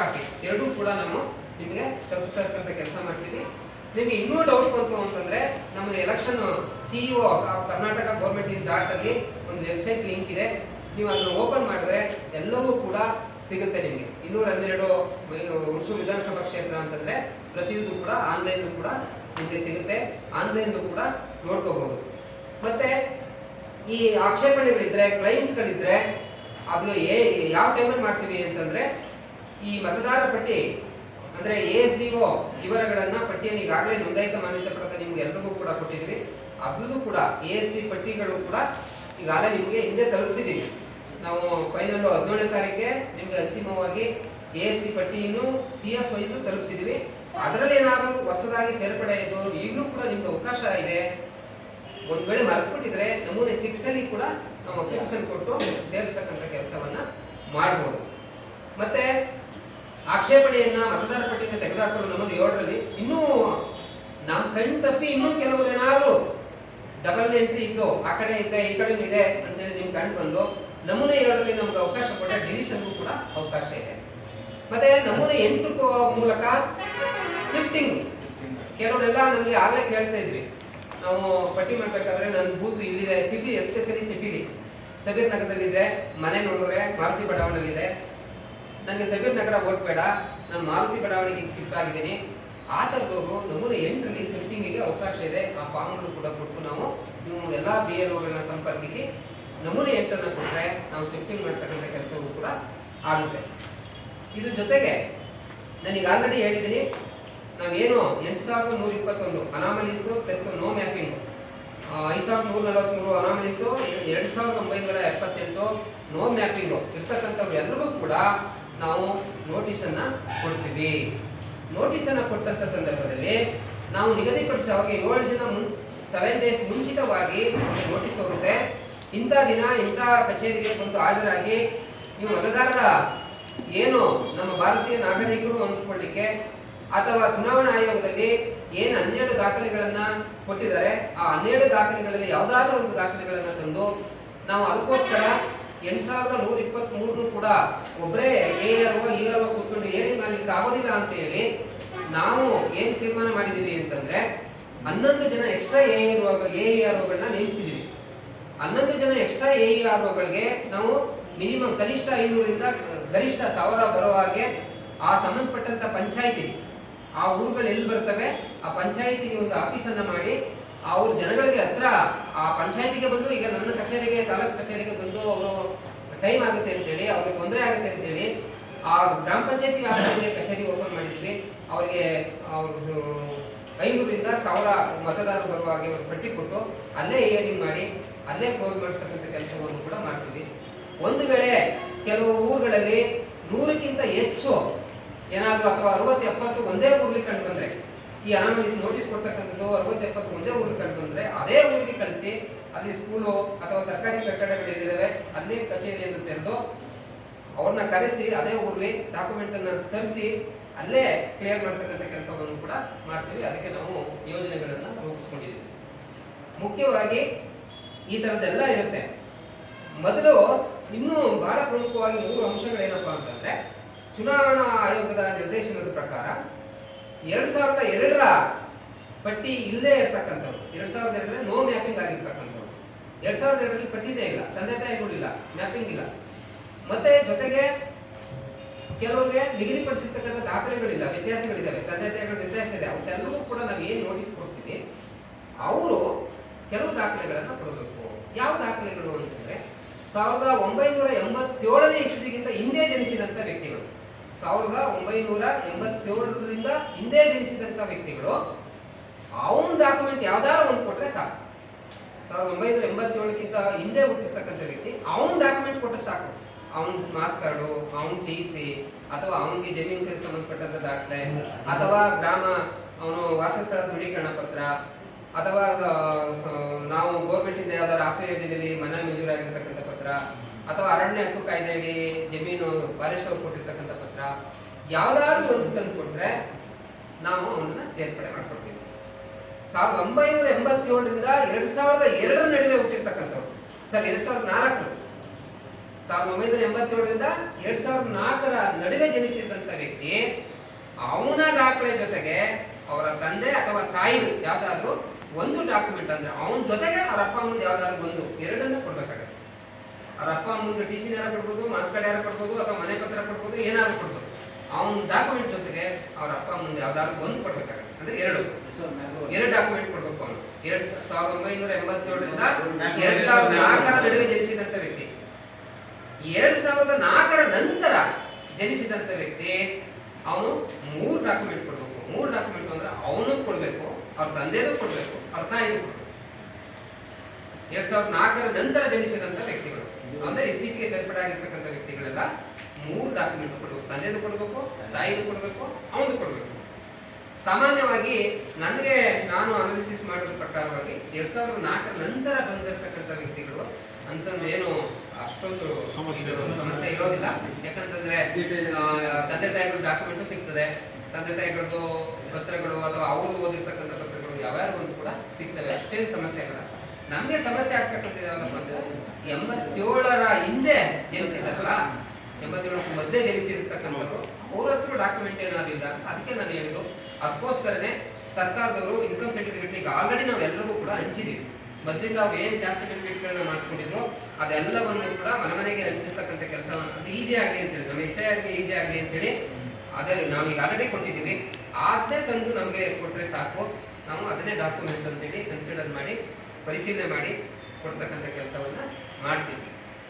Copy ಎರಡೂ ಕೂಡ ನಾವು ನಿಮಗೆ ತಲುಪಿಸ್ತಕ್ಕಂಥ ಕೆಲಸ ಮಾಡ್ತೀವಿ. ನಿಮಗೆ ಇನ್ನೂ ಡೌಟ್ ಬಂತು ಅಂತಂದ್ರೆ ನಮ್ಮ ಎಲೆಕ್ಷನ್ CEO ಕರ್ನಾಟಕ ಗೌರ್ಮೆಂಟ್ .ಅಲ್ಲಿ ಒಂದು ವೆಬ್ಸೈಟ್ ಲಿಂಕ್ ಇದೆ. ನೀವು ಅದನ್ನು ಓಪನ್ ಮಾಡಿದ್ರೆ ಎಲ್ಲವೂ ಕೂಡ ಸಿಗುತ್ತೆ ನಿಮಗೆ. 212 ಹುಣಸೂರು ವಿಧಾನಸಭಾ ಕ್ಷೇತ್ರ ಅಂತಂದ್ರೆ ಪ್ರತಿಯೊಂದು ಕೂಡ ಆನ್ಲೈನ್ ಕೂಡ ನಿಮಗೆ ಸಿಗುತ್ತೆ. ಆನ್ಲೈನ್ ಕೂಡ ನೋಡ್ಕೋಬಹುದು. ಮತ್ತೆ ಈ ಆಕ್ಷೇಪಣೆಗಳಿದ್ರೆ ಕ್ಲೈಮ್ಸ್ಗಳಿದ್ರೆ ಅದು ಯಾವ ಟೈಮಲ್ಲಿ ಮಾಡ್ತೀವಿ ಅಂತಂದ್ರೆ ಈ ಮತದಾರ ಪಟ್ಟಿ ಅಂದ್ರೆ ASDO ವಿವರಗಳನ್ನ ಪಟ್ಟಿಯನ್ನು ಈಗಾಗಲೇ ನೋಂದಾಯಿತ ಮಾನ್ಯತೆ ಪತ್ರ ನಿಮ್ಗೆ ಎಲ್ರಿಗೂ ಕೂಡ ಕೊಟ್ಟಿದ್ದೀವಿ. ಅದರಲ್ಲೂ ಕೂಡ ASD ಪಟ್ಟಿಗಳು ಕೂಡ ಈಗಾಗಲೇ ನಿಮಗೆ ಹಿಂದೆ ತಲುಪಿಸಿದ್ದೀವಿ. ನಾವು ಫೈನಲ್ 17ನೇ ತಾರೀಕಿಗೆ ನಿಮ್ಗೆ ಅಂತಿಮವಾಗಿ ASD ಪಟ್ಟಿಯನ್ನು TS ವೈಸು ತಲುಪಿಸಿದ್ದೀವಿ. ಅದರಲ್ಲಿ ಏನಾದರೂ ಹೊಸದಾಗಿ ಸೇರ್ಪಡೆ ಆಯಿತು ಈಗಲೂ ಕೂಡ ನಿಮ್ಗೆ ಅವಕಾಶ ಇದೆ. ಒಂದ್ ವೇಳೆ ಮರೆತುಬಿಟ್ಟಿದ್ರೆ ನಮೂನೆ 6 ಅಲ್ಲಿ ಕೂಡ ನಾವು ಅಪ್ಲಿಕೇಶನ್ ಕೊಟ್ಟು ಸೇರಿಸ್ತಕ್ಕಂಥ ಕೆಲಸವನ್ನ ಮಾಡ್ಬೋದು. ಮತ್ತೆ ಆಕ್ಷೇಪಣೆಯನ್ನ ಮತದಾರ ಪಟ್ಟಿಯಿಂದ ತೆಗೆದುಹಾಕಲು ನಮೂನೆ 7ರಲ್ಲಿ ಇನ್ನೂ ನಮ್ಮ ಕಣ್ ತಪ್ಪಿ ಇನ್ನೂ ಕೆಲವರು ಏನಾದ್ರು ಡಬಲ್ ಎಂಟ್ರಿ ಇದ್ದು ಆ ಕಡೆ ಇದೆ ಈ ಕಡೆ ಇದೆ ಅಂತೇಳಿ ನಿಮ್ ಕಂಡು ಬಂದು ನಮೂನೆ 7ರಲ್ಲಿ ನಮ್ಗೆ ಅವಕಾಶ ಕೊಟ್ಟರೆ ಡಿಲಿಷನ್ಗೂ ಕೂಡ ಅವಕಾಶ ಇದೆ. ಮತ್ತೆ ನಮೂನೆ 8 ಮೂಲಕ ಶಿಫ್ಟಿಂಗ್ ಕೆಲವರೆಲ್ಲ ನಮ್ಗೆ ಆಗಲೇ ಕೇಳ್ತಾ ಇದ್ರಿ, ನಾವು ಪಟ್ಟಿ ಮಾಡ್ಬೇಕಾದ್ರೆ ನನ್ನ ಬೂತ್ ಇಲ್ಲಿದೆ ಸಿಟಿ ಎಸ್ಪೆಷಲಿ ಸಿಟಿಲಿ ಸಬೀರ್ ನಗರದಲ್ಲಿದೆ, ಮನೆ ನೋಡಿದ್ರೆ ಮಾರುತಿ ಬಡಾವಣೆಯಲ್ಲಿದೆ, ನನಗೆ ಸಬೀರ್ ನಗರ ಓಟ್ ಬೇಡ, ನಾನು ಮಾರುತಿ ಬಡಾವಣೆಗೆ ಶಿಫ್ಟ್ ಆಗಿದ್ದೀನಿ. ಆ ಥರದವರು ನಮೂನೆ 8ರಲ್ಲಿ ಶಿಫ್ಟಿಂಗಿಗೆ ಅವಕಾಶ ಇದೆ. ಆ ಫಾರ್ಮ್ಗಳು ಕೂಡ ಕೊಟ್ಟು ನಾವು ಎಲ್ಲ BLOಗಳನ್ನ ಸಂಪರ್ಕಿಸಿ ನಮೂನೆ 8ಅನ್ನು ಕೊಟ್ಟರೆ ನಾವು ಶಿಫ್ಟಿಂಗ್ ಮಾಡ್ತಕ್ಕಂಥ ಕೆಲಸವೂ ಕೂಡ ಆಗುತ್ತೆ. ಇದ್ರ ಜೊತೆಗೆ ನನಗೆ ಆಲ್ರೆಡಿ ಹೇಳಿದ್ದೀನಿ, ನಾವೇನು 8121 anomalies plus no mapping, 5143 anomalies, 2978 no mapping ಇರ್ತಕ್ಕಂಥವ್ರು ಎಲ್ಲರಿಗೂ ಕೂಡ ನಾವು ನೋಟಿಸನ್ನು ಕೊಡ್ತೀವಿ. ನೋಟಿಸನ್ನು ಕೊಟ್ಟಂಥ ಸಂದರ್ಭದಲ್ಲಿ ನಾವು ನಿಗದಿಪಡಿಸಿ ಅವಾಗ 7 ಜನ 7 ಡೇಸ್ ಮುಂಚಿತವಾಗಿ ನಮಗೆ ನೋಟಿಸ್ ಹೋಗುತ್ತೆ. ಇಂಥ ದಿನ ಇಂಥ ಕಚೇರಿಗೆ ಬಂದು ಹಾಜರಾಗಿ ನೀವು ಮತದಾರರ ಏನು ನಮ್ಮ ಭಾರತೀಯ ನಾಗರಿಕರು ಅನ್ಸ್ಕೊಳ್ಳಿಕ್ಕೆ ಅಥವಾ ಚುನಾವಣಾ ಆಯೋಗದಲ್ಲಿ ಏನು 12 ದಾಖಲೆಗಳನ್ನ ಕೊಟ್ಟಿದ್ದಾರೆ ಆ 12 ದಾಖಲೆಗಳಲ್ಲಿ ಯಾವುದಾದ್ರೂ ಒಂದು ದಾಖಲೆಗಳನ್ನ ತಂದು ನಾವು ಅದಕ್ಕೋಸ್ಕರ 8123 ಕೂಡ ಒಬ್ಬರೇ ERO ಕೂತ್ಕೊಂಡು ಏನೇನು ಮಾಡಲಿಕ್ಕೆ ಆಗೋದಿಲ್ಲ ಅಂತ ಹೇಳಿ ನಾವು ಏನು ತೀರ್ಮಾನ ಮಾಡಿದ್ದೀವಿ ಅಂತಂದ್ರೆ 11 ಜನ ಎಕ್ಸ್ಟ್ರಾ EROಗಳನ್ನ ನೇಮಿಸಿದ್ದೀವಿ. 11 ಜನ ಎಕ್ಸ್ಟ್ರಾ EROಗಳಿಗೆ ನಾವು ಮಿನಿಮಮ್ ಕನಿಷ್ಠ 500ರಿಂದ ಗರಿಷ್ಠ 1000 ಬರೋ ಹಾಗೆ ಆ ಸಂಬಂಧಪಟ್ಟಂತ ಪಂಚಾಯಿತಿ ಆ ಊರುಗಳು ಎಲ್ಲಿ ಬರ್ತವೆ ಆ ಪಂಚಾಯಿತಿಗೆ ಒಂದು ಆಫೀಸನ್ನ ಮಾಡಿ ಅವ್ರ ಜನಗಳಿಗೆ ಹತ್ರ ಆ ಪಂಚಾಯಿತಿಗೆ ಬಂದು ಈಗ ನನ್ನ ಕಚೇರಿಗೆ ತಾಲೂಕು ಕಚೇರಿಗೆ ಬಂದು ಅವರು ಟೈಮ್ ಆಗುತ್ತೆ ಅಂತೇಳಿ ಅವ್ರಿಗೆ ತೊಂದರೆ ಆಗುತ್ತೆ ಅಂತೇಳಿ ಆ ಗ್ರಾಮ ಪಂಚಾಯತಿ ವ್ಯಾಪ್ತಿಯಲ್ಲಿ ಕಚೇರಿ ಓಪನ್ ಮಾಡಿದ್ವಿ. ಅವರಿಗೆ 500ರಿಂದ 1000 ಮತದಾರರು ಬರುವ ಹಾಗೆ ಒಂದು ಪಟ್ಟಿ ಕೊಟ್ಟು ಅಲ್ಲೇ ಹಿಯರಿಂಗ್ ಮಾಡಿ ಅಲ್ಲೇ ಕ್ಲೋಸ್ ಮಾಡಿಸ್ತಕ್ಕಂಥ ಕೆಲಸವನ್ನು ಕೂಡ ಮಾಡ್ತೀವಿ. ಒಂದು ವೇಳೆ ಕೆಲವು ಊರುಗಳಲ್ಲಿ 100ಕ್ಕಿಂತ ಹೆಚ್ಚು ಏನಾದರೂ ಅಥವಾ 60-70 ಒಂದೇ ಊರಿಗೆ ಕಂಡು ಬಂದ್ರೆ ಈ ಅನಾಮಲೀಸ್ ನೋಟಿಸ್ ಕೊಡ್ತಕ್ಕಂಥದ್ದು 60-70 ಒಂದೇ ಊರಿಗೆ ಕಂಡು ಬಂದ್ರೆ ಅದೇ ಊರಿಗೆ ಕಳಿಸಿ ಅಲ್ಲಿ ಸ್ಕೂಲು ಅಥವಾ ಸರ್ಕಾರಿ ಕಟ್ಟಡಗಳು ಏನಿದಾವೆ ಅಲ್ಲಿ ಕಚೇರಿಯನ್ನು ತೆರೆದು ಅವ್ರನ್ನ ಕರೆಸಿ ಅದೇ ಊರಲ್ಲಿ ಡಾಕ್ಯುಮೆಂಟ್ ಅನ್ನ ತರಿಸಿ ಅಲ್ಲೇ ಕ್ಲಿಯರ್ ಮಾಡ್ತಕ್ಕಂಥ ಕೆಲಸವನ್ನು ಕೂಡ ಮಾಡ್ತೀವಿ. ಅದಕ್ಕೆ ನಾವು ಯೋಜನೆಗಳನ್ನ ರೂಪಿಸ್ಕೊಂಡಿದ್ದೀವಿ. ಮುಖ್ಯವಾಗಿ ಈ ತರದ್ದೆಲ್ಲ ಇರುತ್ತೆ. ಮೊದಲು ಇನ್ನೂ ಬಹಳ ಪ್ರಮುಖವಾಗಿ 3 ಅಂಶಗಳೇನಪ್ಪಾ ಅಂತಂದ್ರೆ ಚುನಾವಣಾ ಆಯೋಗದ ನಿರ್ದೇಶನದ ಪ್ರಕಾರ 2002ರ ಪಟ್ಟಿ ಇಲ್ಲೇ ಇರ್ತಕ್ಕಂಥವ್ರು, 2002ರಲ್ಲಿ ನೋ ಮ್ಯಾಪಿಂಗ್ ಆಗಿರ್ತಕ್ಕಂಥವ್ರು, 2002ರಲ್ಲಿ ಪಟ್ಟಿನೇ ಇಲ್ಲ, ತಂದೆ ತಾಯಿಗಳಿಲ್ಲ, ಮ್ಯಾಪಿಂಗ್ ಇಲ್ಲ, ಮತ್ತೆ ಜೊತೆಗೆ ಕೆಲವರಿಗೆ ನಿಗದಿಪಡಿಸಿರ್ತಕ್ಕಂಥ ದಾಖಲೆಗಳಿಲ್ಲ, ವ್ಯತ್ಯಾಸಗಳಿದ್ದಾವೆ, ತಂದೆ ತಾಯಿಗಳ ವ್ಯತ್ಯಾಸ ಇದೆ. ಅವಕ್ಕೆಲ್ಲರಿಗೂ ಕೂಡ ನಾವು ಏನು ನೋಟಿಸ್ ಕೊಡ್ತೀವಿ ಅವರು ಕೆಲವು ದಾಖಲೆಗಳನ್ನು ಕೊಡಬೇಕು. ಯಾವ ದಾಖಲೆಗಳು ಅಂತಂದ್ರೆ 1987ನೇ ಇಸ್ವಿಗಿಂತ ಹಿಂದೆ ಜನಿಸಿದಂಥ ವ್ಯಕ್ತಿಗಳು, 1987ರಿಂದ ಹಿಂದೆ ಜನಿಸಿದಂಥ ವ್ಯಕ್ತಿಗಳು ಅವನ ಡಾಕ್ಯುಮೆಂಟ್ ಯಾವ್ದಾದ್ರು ಒಂದು ಕೊಟ್ರೆ ಸಾಕು. 1987ಕ್ಕಿಂತ ಹಿಂದೆ ಹುಟ್ಟಿರ್ತಕ್ಕಂಥ ವ್ಯಕ್ತಿ ಅವನ ಡಾಕ್ಯುಮೆಂಟ್ ಕೊಟ್ಟರೆ ಸಾಕು. ಅವನ ಮಾಸ್ ಕಾರ್ಡು, ಅವನ TC ಅಥವಾ ಅವನಿಗೆ ಜಮೀನಿಗೆ ಸಂಬಂಧಪಟ್ಟಂತ ದಾಖಲೆ ಅಥವಾ ಗ್ರಾಮ ಅವನು ವಾಸಸ್ಥಳ ದೃಢೀಕರಣ ಪತ್ರ ಅಥವಾ ನಾವು ಗೌರ್ಮೆಂಟ್ ಇಂದ ಯಾವ್ದಾದ್ರು ಆಶ್ರಯ ಯೋಜನೆಯಲ್ಲಿ ಮನೆ ಮಂಜೂರಾಗಿರ್ತಕ್ಕಂಥ ಪತ್ರ ಅಥವಾ ಅರಣ್ಯ ಹಕ್ಕು ಕಾಯ್ದೆಯಲ್ಲಿ ಜಮೀನು ಫಾರೆಸ್ಟ್ ಅವ್ರು ಕೊಟ್ಟಿರ್ತಕ್ಕಂಥ ಪತ್ರ ಯಾವ್ದಾದ್ರು ಒಂದು ತಂದು ಕೊಟ್ರೆ ನಾವು ಅವನನ್ನ ಸೇರ್ಪಡೆ ಮಾಡ್ಕೊಡ್ತೀವಿ. 1987ರಿಂದ 2002 ನಡುವೆ ಹುಟ್ಟಿರ್ತಕ್ಕಂಥವ್ರು, ಸರ್ 2004 1987ರಿಂದ 2004ರ ನಡುವೆ ಜನಿಸಿದಂತ ವ್ಯಕ್ತಿ ಅವನ ದಾಖಲೆ ಜೊತೆಗೆ ಅವರ ತಂದೆ ಅಥವಾ ತಾಯಿದು ಯಾವ್ದಾದ್ರು ಒಂದು ಡಾಕ್ಯುಮೆಂಟ್, ಅಂದ್ರೆ ಅವನ ಜೊತೆಗೆ ಅವ್ರ ಅಪ್ಪ ಅಮ್ಮಂದು ಯಾವ್ದಾದ್ರು ಒಂದು, ಎರಡನ್ನ ಕೊಡ್ಬೇಕಾಗತ್ತೆ. ಅವ್ರ ಅಪ್ಪ ಅಮ್ಮಂದು ಟಿ ಸಿ ಯಾರು ಕೊಡ್ಬೋದು, ಮಾಸ್ ಕಾರ್ಡ್ ಯಾರು ಕೊಡ್ಬೋದು, ಅಥವಾ ಮನೆ ಪತ್ರ ಕೊಡ್ಬೋದು, ಏನಾದ್ರು ಕೊಡ್ಬೋದು. ಅವನ ಡಾಕ್ಯುಮೆಂಟ್ ಜೊತೆಗೆ ಅವ್ರ ಅಪ್ಪ ಅಮ್ಮಂದು ಯಾವ್ದಾದ್ರು ಒಂದು ಕೊಡ್ಬೇಕಾಗತ್ತೆ. ಅಂದ್ರೆ ಎರಡು ಡಾಕ್ಯುಮೆಂಟ್ ಕೊಡ್ಬೇಕು. ಅವನು 1987ರಿಂದ 2004ರ ನಡುವೆ ಜನಿಸಿದಂತ ವ್ಯಕ್ತಿ. 2004ರ ನಂತರ ಜನಿಸಿದಂತ ವ್ಯಕ್ತಿ ಅವನು 3 ಡಾಕ್ಯುಮೆಂಟ್ ಕೊಡ್ಬೇಕು. 3 ಡಾಕ್ಯುಮೆಂಟ್ ಅಂದ್ರೆ ಅವನು ಕೊಡ್ಬೇಕು, ಅವ್ರ ತಂದೆನೂ ಕೊಡ್ಬೇಕು, ಅವ್ರ ತಾಯಿನೂ ಕೊಡ್ಬೇಕು. 2004ರ ನಂತರ ಜನಿಸಿದಂತ ವ್ಯಕ್ತಿಗಳು ಅಂದ್ರೆ ಇತ್ತೀಚೆಗೆ ಸೇರ್ಪಡೆ ಆಗಿರ್ತಕ್ಕಂಥ ವ್ಯಕ್ತಿಗಳೆಲ್ಲ 3 ಡಾಕ್ಯುಮೆಂಟ್ ಕೊಡ್ಬೇಕು. ತಂದೆನೂ ಕೊಡ್ಬೇಕು, ತಾಯಿನೂ ಕೊಡ್ಬೇಕು, ಅವನು ಕೊಡ್ಬೇಕು. ಸಾಮಾನ್ಯವಾಗಿ ನಾನು ಅನಾಲಿಸಿಸ್ ಮಾಡೋದ್ರ ಪ್ರಕಾರವಾಗಿ 2004ರ ನಂತರ ಬಂದಿರತಕ್ಕಂಥ ವ್ಯಕ್ತಿಗಳು ಅಂತಂದು ಏನು ಅಷ್ಟೊಂದು ಸಮಸ್ಯೆ ಇರೋದಿಲ್ಲ. ಯಾಕಂತಂದ್ರೆ ತಂದೆ ತಾಯಿಗಳ ಡಾಕ್ಯುಮೆಂಟು ಸಿಗ್ತದೆ, ತಂದೆ ತಾಯಿಗಳದ್ದು ಪತ್ರಗಳು ಅಥವಾ ಅವರು ಓದಿರ್ತಕ್ಕಂಥ ಪತ್ರಗಳು ಯಾವ್ಯಾರು ಒಂದು ಕೂಡ ಸಿಗ್ತವೆ, ಅಷ್ಟೇನು ಸಮಸ್ಯೆ ಆಗಲ್ಲ. ನಮ್ಗೆ ಸಮಸ್ಯೆ ಆಗ್ತಕ್ಕಂಥ ಯಾವ್ದಪ್ಪ ಅಂದ್ರೆ 87ರ ಹಿಂದೆ ಜನಿಸಿದಾರಲ್ಲ, 87ಕ್ಕೆ ಮೊದಲೇ ಜನಿಸಿರ್ತಕ್ಕಂಥವ್ರು ಅವ್ರ ಹತ್ರ ಡಾಕ್ಯುಮೆಂಟ್ ಏನಾದಿಲ್ಲ. ಅದಕ್ಕೆ ನಾನು ಹೇಳಿದ್ದು, ಅದಕ್ಕೋಸ್ಕರನೇ ಸರ್ಕಾರದವರು ಇನ್ಕಮ್ ಸರ್ಟಿಫಿಕೇಟ್ ಈಗ ಆಲ್ರೆಡಿ ನಾವು ಎಲ್ಲರಿಗೂ ಕೂಡ ಹಂಚಿದೀವಿ. ಮೊದಲಿಂದ ನಾವು ಏನು ಕ್ಯಾಸ್ಟ್ ಸರ್ಟಿಫಿಕೇಟ್ಗಳನ್ನ ಮಾಡಿಸ್ಕೊಂಡಿದ್ರು ಅದೆಲ್ಲವನ್ನು ಕೂಡ ಮನೆಗೆ ಹಂಚಿರ್ತಕ್ಕಂಥ ಕೆಲಸವನ್ನು ಅದು ಈಸಿ ಆಗಲಿ ಅಂತೇಳಿ, ನಮ್ಮ ಎಷ್ಟೇ ಆಗಲಿ ಈಸಿ ಆಗಲಿ ಅಂತೇಳಿ ಅದೇ ನಾವೀಗ ಆಲ್ರೆಡಿ ಕೊಟ್ಟಿದ್ದೀವಿ. ಅದೇ ತಂದು ನಮಗೆ ಕೊಟ್ಟರೆ ಸಾಕು, ನಾವು ಅದನ್ನೇ ಡಾಕ್ಯುಮೆಂಟ್ ಅಂತೇಳಿ ಕನ್ಸಿಡರ್ ಮಾಡಿ ಪರಿಶೀಲನೆ ಮಾಡಿ ಕೊಡ್ತಕ್ಕಂಥ ಕೆಲಸವನ್ನು ಮಾಡ್ತೀವಿ.